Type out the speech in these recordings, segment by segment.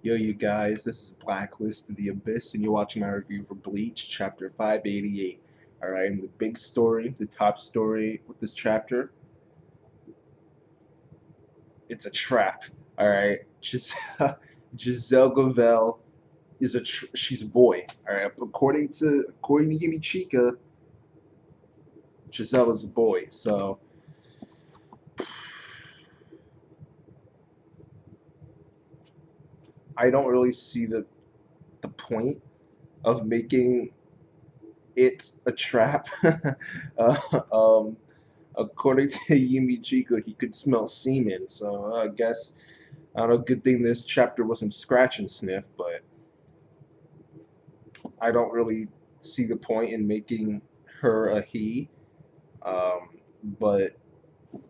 Yo, you guys, this is Blacklist of the Abyss, and you're watching my review for Bleach, Chapter 588. Alright, and the big story, the top story with this chapter, it's a trap. Alright, Giselle Gavel is she's a boy. Alright, according to Yamichika, Giselle is a boy, so I don't really see the point of making it a trap. uh, um, According to Yumi he could smell semen, so I guess, I don't know, good thing this chapter wasn't scratch and sniff, but I don't really see the point in making her a he. But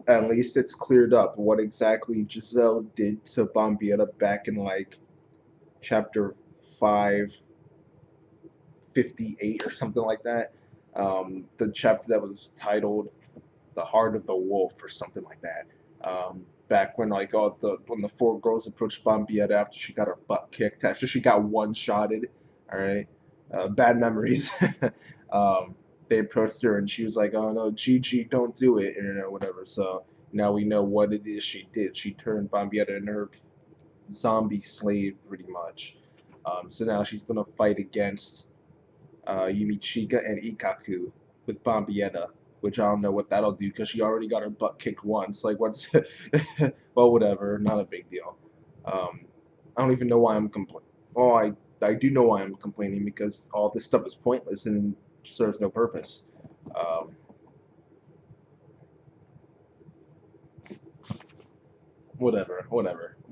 at least it's cleared up what exactly Giselle did to Bombietta back in, like, chapter 558 or something like that. The chapter that was titled The Heart of the Wolf or something like that. Back when, like, when the four girls approached Bombietta after she got her butt kicked, after she got one-shotted. All right, bad memories. um, they approached her and she was like, "Oh no, Gigi, don't do it," and whatever. So now we know what it is she did. She turned Bombietta into her zombie slave, pretty much. So now she's gonna fight against Yumichika and Ikaku with Bombietta, which I don't know what that'll do because she already got her butt kicked once. Like, what's. Well, whatever, not a big deal. I don't even know why I'm complaining. Oh, I do know why I'm complaining, because all this stuff is pointless and serves no purpose. Um, whatever.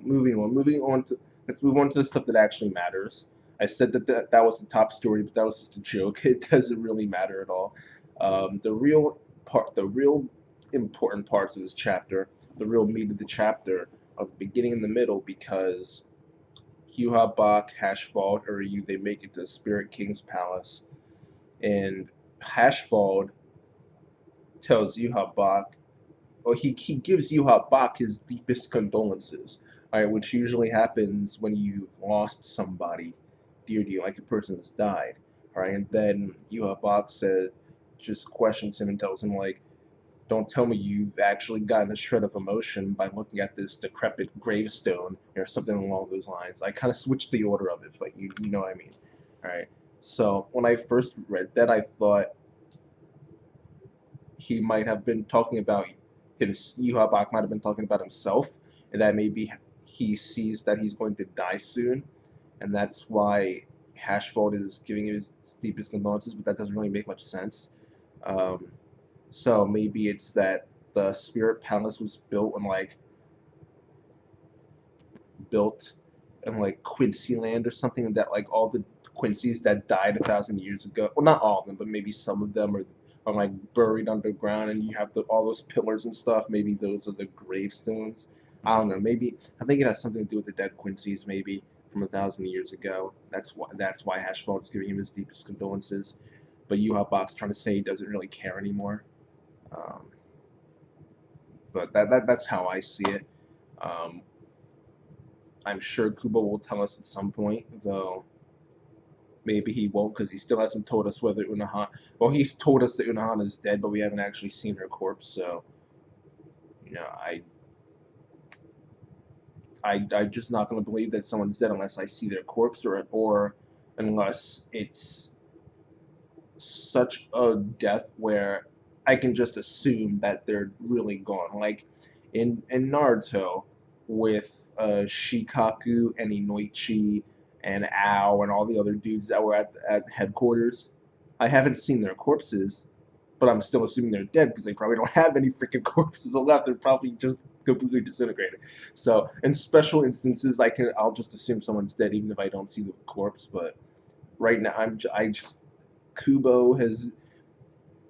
Moving on to, let's move on to the stuff that actually matters. I said that was the top story, but that was just a joke. It doesn't really matter at all. The real important parts of this chapter, the real meat of the chapter, are the beginning and the middle, because Yuha Bach, Hashfald, Uryu, they make it to Spirit King's palace, and Hashfald tells Yuha Bach, or he gives Yuha Bach his deepest condolences, right, which usually happens when you've lost somebody dear to you, like a person has died, right, and then Yuha Bach just questions him and tells him, like, don't tell me you've actually gotten a shred of emotion by looking at this decrepit gravestone or something along those lines. I kind of switched the order of it, but you know what I mean. All right. So when I first read that, I thought he might have been talking about Yuha Bach might have been talking about himself, and that maybe he sees that he's going to die soon, and that's why Hashfold is giving his deepest condolences, but that doesn't really make much sense. Um, so maybe it's that the Spirit Palace was built in like Quincy Land or something, and that like all the Quincy's that died 1,000 years ago, well, not all of them, but maybe some of them are like buried underground, and you have all those pillars and stuff. Maybe those are the gravestones. I don't know. Maybe I think it has something to do with the dead Quincy's, maybe from 1,000 years ago. That's why Hashford's giving him his deepest condolences. But Yuha Bach's trying to say he doesn't really care anymore. Um, but that's how I see it. Um, I'm sure Kubo will tell us at some point, though maybe he won't, because he still hasn't told us whether Unohana. Well, he's told us that Unohana is dead, but we haven't actually seen her corpse. So, you know, I'm just not going to believe that someone's dead unless I see their corpse, or unless it's such a death where I can just assume that they're really gone. Like in Naruto, with Shikaku and Inoichi and Ao and all the other dudes that were at headquarters. I haven't seen their corpses, but I'm still assuming they're dead because they probably don't have any freaking corpses left. They're probably just completely disintegrated. So in special instances, I'll just assume someone's dead even if I don't see the corpse. But right now, I just Kubo has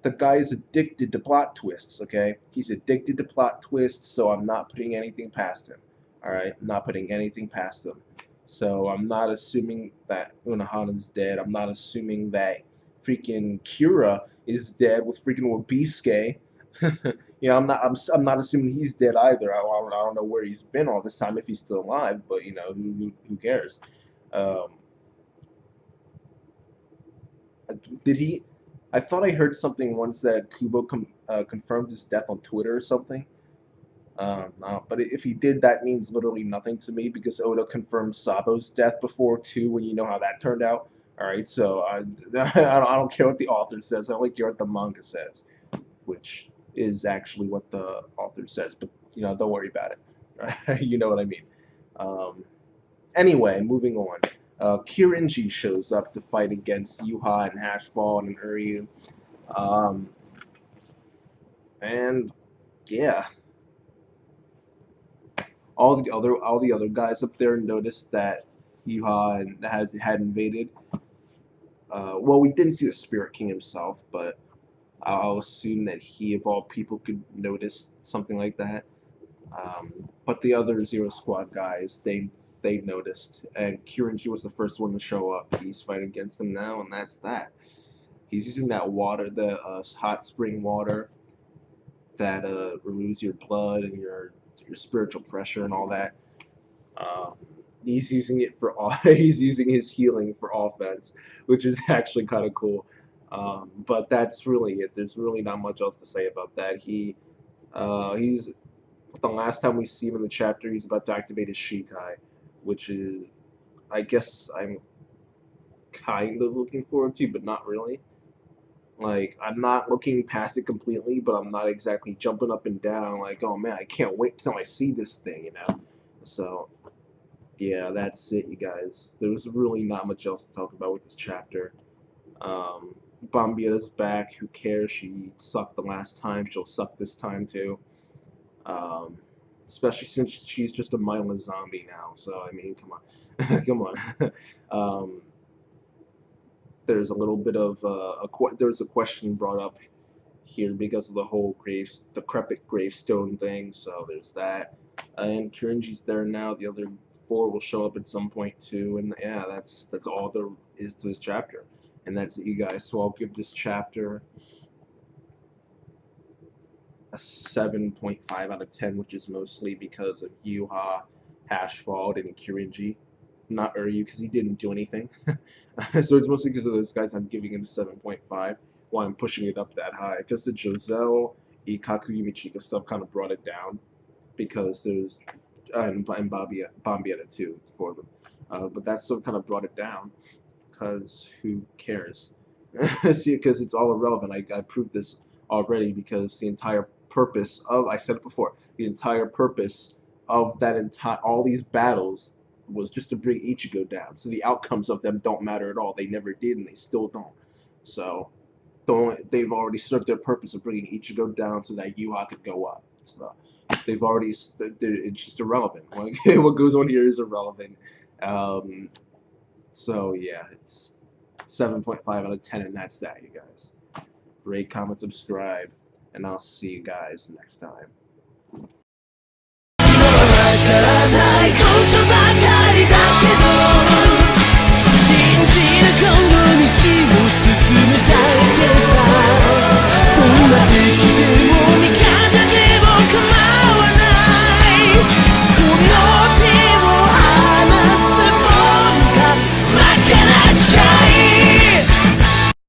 the guy is addicted to plot twists, okay? He's addicted to plot twists, so I'm not putting anything past him. Alright? I'm not putting anything past him. So I'm not assuming that Unohana's dead. I'm not assuming that freaking Kira is dead with freaking Wabisuke. You know, I'm not assuming he's dead either. I don't know where he's been all this time if he's still alive, but you know, who cares? Um, did he? I thought I heard something once that Kubo confirmed his death on Twitter or something. No, but if he did, that means literally nothing to me because Oda confirmed Sabo's death before too, when you know how that turned out. All right, so I don't care what the author says. I only care what the manga says, which is actually what the author says. But you know, don't worry about it. Right? You know what I mean. Um, anyway, moving on. Kirinji shows up to fight against Yuha and Hashball and Uryu. Um, and yeah, all the other guys up there noticed that Yuha had invaded. Well, we didn't see the Spirit King himself, but I'll assume that he, of all people, could notice something like that. But the other Zero Squad guys, they noticed, and Kirinji was the first one to show up. He's fighting against them now, and that's that. He's using that water, the hot spring water that removes your blood and your spiritual pressure and all that. He's using it for all. He's using his healing for offense, which is actually kind of cool. But that's really it. There's really not much else to say about that. He's the last time we see him in the chapter, he's about to activate his Shikai, which is, I guess, I'm kind of looking forward to, but not really. Like, I'm not looking past it completely, but I'm not exactly jumping up and down like, oh man, I can't wait till I see this thing, you know? So, yeah, that's it, you guys. There's really not much else to talk about with this chapter. Bambietta's back. Who cares? She sucked the last time. She'll suck this time, too. Especially since she's just a mindless zombie now. So, I mean, come on. Come on. There's a little bit of there's a question brought up here because of the whole decrepit gravestone thing. So there's that, and Kirinji's there now. The other four will show up at some point too, and yeah, that's all there is to this chapter, and that's it, you guys. So I'll give this chapter a 7.5 out of 10, which is mostly because of Yuha, Hashfald, and Kirinji. Not Uryu, because he didn't do anything. So it's mostly because of those guys I'm giving him a 7.5, why I'm pushing it up that high. Because the Joselle, Ikaku, Yumichika stuff kind of brought it down, because there's, and Bambietta too, for them. But that still kind of brought it down, because who cares? See, because it's all irrelevant. I proved this already, because the entire purpose of, I said it before, the entire purpose of all these battles was just to bring Ichigo down. So the outcomes of them don't matter at all. They never did, and they still don't. So they've already served their purpose of bringing Ichigo down so that Yuha could go up. So they've already, it's just irrelevant. What goes on here is irrelevant. So yeah, it's 7.5 out of 10, and that's that, you guys. Rate, comment, subscribe, and I'll see you guys next time. Sky